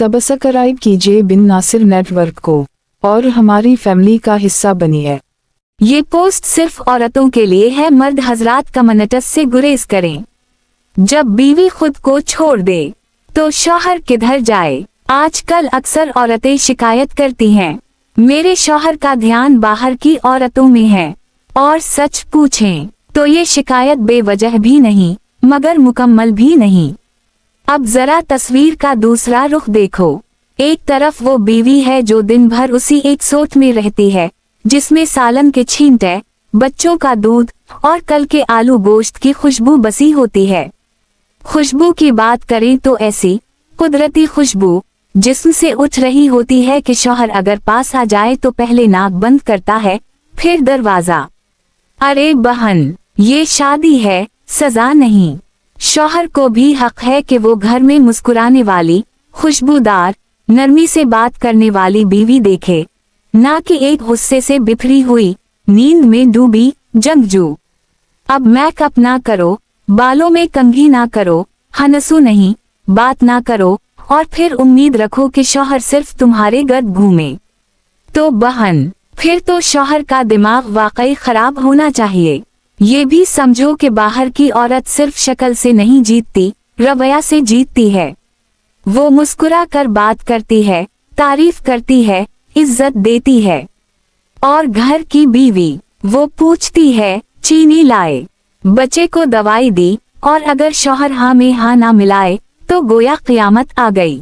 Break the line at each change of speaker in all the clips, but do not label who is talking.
Subscribe कीजिए बिन Nasir network को और हमारी फैमिली का हिस्सा बनिए।
ये पोस्ट सिर्फ औरतों के लिए है। मर्द हजरात कम्युनिट्स से गुरेज करें। जब बीवी खुद को छोड़ दे तो शौहर किधर जाए। आजकल अक्सर औरतें शिकायत करती हैं, मेरे शौहर का ध्यान बाहर की औरतों में है। और सच पूछें तो ये शिकायत बेवजह भी नहीं मगर मुकम्मल भी नहीं। अब जरा तस्वीर का दूसरा रुख देखो। एक तरफ वो बीवी है जो दिन भर उसी एक सोच में रहती है जिसमें सालन के छींटे, बच्चों का दूध और कल के आलू गोश्त की खुशबू बसी होती है। खुशबू की बात करें तो ऐसी कुदरती खुशबू जिससे उठ रही होती है कि शौहर अगर पास आ जाए तो पहले नाक बंद करता है फिर दरवाजा। अरे बहन, ये शादी है, सजा नहीं। शौहर को भी हक है कि वो घर में मुस्कुराने वाली, खुशबूदार, नरमी से बात करने वाली बीवी देखे, ना कि एक गुस्से से बिखरी हुई, नींद में डूबी जंगजू। अब मेकअप ना करो, बालों में कंघी ना करो, हंसू नहीं, बात ना करो और फिर उम्मीद रखो कि शौहर सिर्फ तुम्हारे गर्द घूमे। तो बहन, फिर तो शौहर का दिमाग वाकई खराब होना चाहिए। ये भी समझो कि बाहर की औरत सिर्फ शक्ल से नहीं जीतती, रवैया से जीतती है। वो मुस्कुरा कर बात करती है, तारीफ करती है, इज्जत देती है। और घर की बीवी, वो पूछती है चीनी लाए, बच्चे को दवाई दी, और अगर शौहर हाँ में हाँ ना मिलाए तो गोया क़यामत आ गई।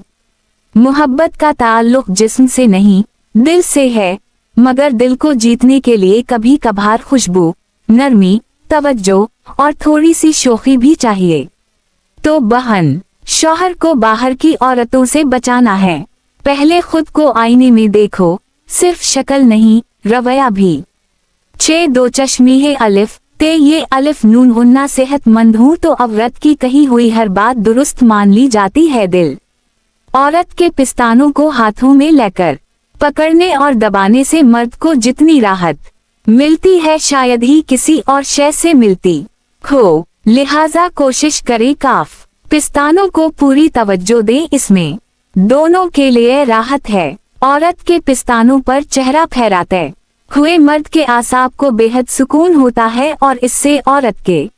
मोहब्बत का ताल्लुक जिस्म से नहीं दिल से है, मगर दिल को जीतने के लिए कभी कभार खुशबू, नरमी, तवज्जो और थोड़ी सी शोखी भी चाहिए। तो बहन, शौहर को बाहर की औरतों से बचाना है। पहले खुद को आईने में देखो, सिर्फ शक्ल नहीं रवैया भी। 6 चश्मी है अलिफ ते ये अलिफ नून गुन्ना सेहतमंद हूँ तो औरत की कही हुई हर बात दुरुस्त मान ली जाती है। दिल औरत के पिस्तानों को हाथों में लेकर पकड़ने और दबाने से मर्द को जितनी राहत मिलती है शायद ही किसी और शय से मिलती हो। लिहाजा कोशिश करे काफ पिस्तानों को पूरी तवज्जो दे, इसमें दोनों के लिए राहत है। औरत के पिस्तानों पर चेहरा फहराते हुए मर्द के आसाब को बेहद सुकून होता है और इससे औरत के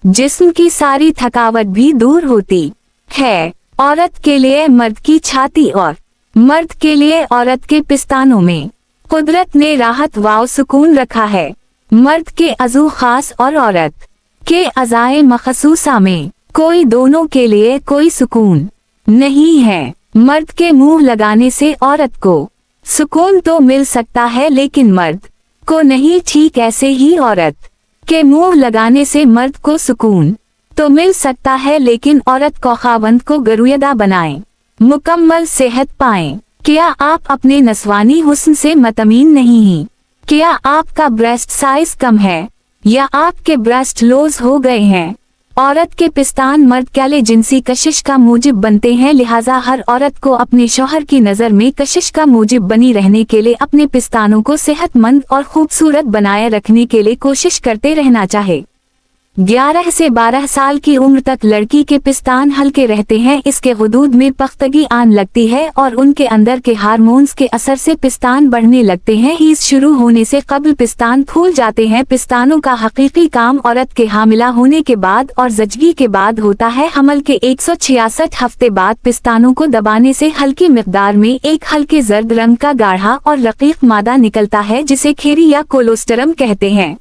जिस्म की सारी थकावट भी दूर होती है। औरत के लिए मर्द की छाती और मर्द के लिए औरत के पिस्तानों में कुदरत ने राहत वाव सुकून रखा है। मर्द के अज़ू खास और औरत के अज़ाए मखसूसा में कोई दोनों के लिए कोई सुकून नहीं है। मर्द के मुंह लगाने से औरत को सुकून तो मिल सकता है लेकिन मर्द को नहीं। ठीक ऐसे ही औरत के मुंह लगाने से मर्द को सुकून तो मिल सकता है लेकिन औरत को खावंद को गरुयदा बनाएं, मुकम्मल सेहत पाएं। क्या आप अपने नस्वानी हुस्न से मतमीन नहीं हैं? क्या आपका ब्रेस्ट साइज कम है या आपके ब्रेस्ट लूज हो गए हैं? औरत के पिस्तान मर्द के लिए जिनसी कशिश का मूजिब बनते हैं, लिहाजा हर औरत को अपने शौहर की नज़र में कशिश का मूजिब बनी रहने के लिए अपने पिस्तानों को सेहतमंद और खूबसूरत बनाए रखने के लिए कोशिश करते रहना चाहिए। 11 से 12 साल की उम्र तक लड़की के पिस्तान हल्के रहते हैं, इसके हुदूद में पख्तगी आन लगती है और उनके अंदर के हार्मोन्स के असर से पिस्तान बढ़ने लगते हैं। हीज शुरू होने से कबल पिस्तान फूल जाते हैं। पिस्तानों का हकीकी काम औरत के हामिला होने के बाद और ज़चगी के बाद होता है। हमल के 166 हफ्ते बाद पिस्तानों को दबाने से हल्की मिकदार में एक हल्के जर्द रंग का गाढ़ा और रकीक मादा निकलता है जिसे खेरी या कोलोस्टरम कहते हैं।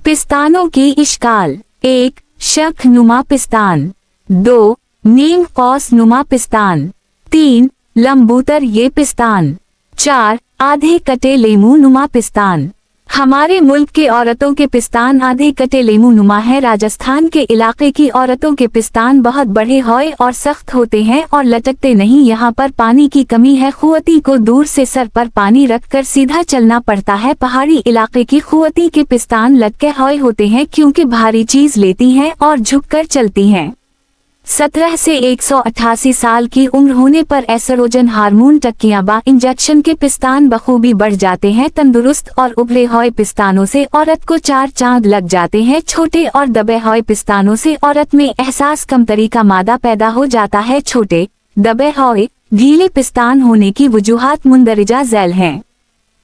पिस्तानों की इश्काल: 1 शंख नुमा पिस्तान, 2 नीम कौस नुमा पिस्तान, 3 लंबूतर ये पिस्तान, 4 आधे कटे लेमू नुमा पिस्तान। हमारे मुल्क के औरतों के पिस्तान आधे कटे लेमू नुमा है। राजस्थान के इलाके की औरतों के पिस्तान बहुत बड़े हौए और सख्त होते हैं और लटकते नहीं। यहाँ पर पानी की कमी है, खुवती को दूर से सर पर पानी रखकर सीधा चलना पड़ता है। पहाड़ी इलाके की खुवती के पिस्तान लटके हौए होते हैं क्योंकि भारी चीज लेती हैं और झुककर चलती हैं। 17 से 188 साल की उम्र होने पर एस्ट्रोजन हार्मोन टक्कियां बा इंजेक्शन के पिस्तान बखूबी बढ़ जाते हैं। तंदुरुस्त और उभरे हुए पिस्तानों से औरत को 4 चांद लग जाते हैं। छोटे और दबे हुए पिस्तानों से औरत में एहसास कमतरी का मादा पैदा हो जाता है। छोटे दबे हुए ढीले पिस्तान होने की वजूहात मुंदरजा झैल हैं।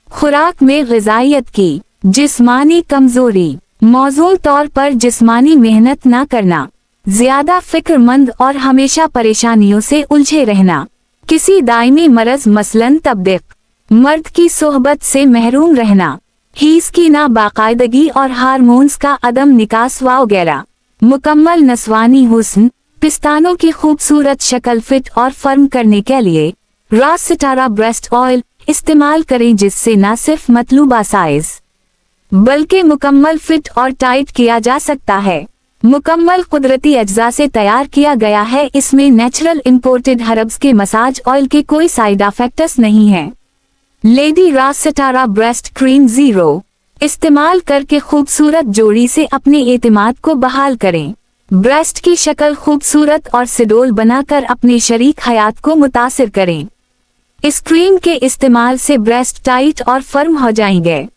खुराक में ग़िज़ाइयत की जिस्मानी कमजोरी, मौजूल तौर पर जिस्मानी मेहनत न करना, ज्यादा फिक्रमंद और हमेशा परेशानियों से उलझे रहना, किसी दायमी मरज मसलन तबदीक, मर्द की सोहबत से महरूम रहना, हीस की नाबाकायदगी और हार्मोन्स का अदम निकास वगैरह। मुकम्मल नस्वानी हुस्न, पिस्तानों की खूबसूरत शक्ल फिट और फर्म करने के लिए रास सितारा ब्रेस्ट ऑयल इस्तेमाल करें, जिससे न सिर्फ मतलूबा साइज बल्कि मुकम्मल फिट और टाइट किया जा सकता है। मुकम्मल कुदरती अज्जा से तैयार किया गया है। इसमें नेचुरल इंपोर्टेड हर्ब्स के मसाज ऑयल के कोई साइड इफेक्ट्स नहीं हैं। लेडी रास सितारा ब्रेस्ट क्रीम 0 इस्तेमाल करके खूबसूरत जोड़ी से अपने एतमाद को बहाल करें। ब्रेस्ट की शक्ल खूबसूरत और सिडोल बनाकर अपने शरीक हयात को मुतासिर करें। इस क्रीम के इस्तेमाल से ब्रेस्ट टाइट और फर्म हो जाएंगे।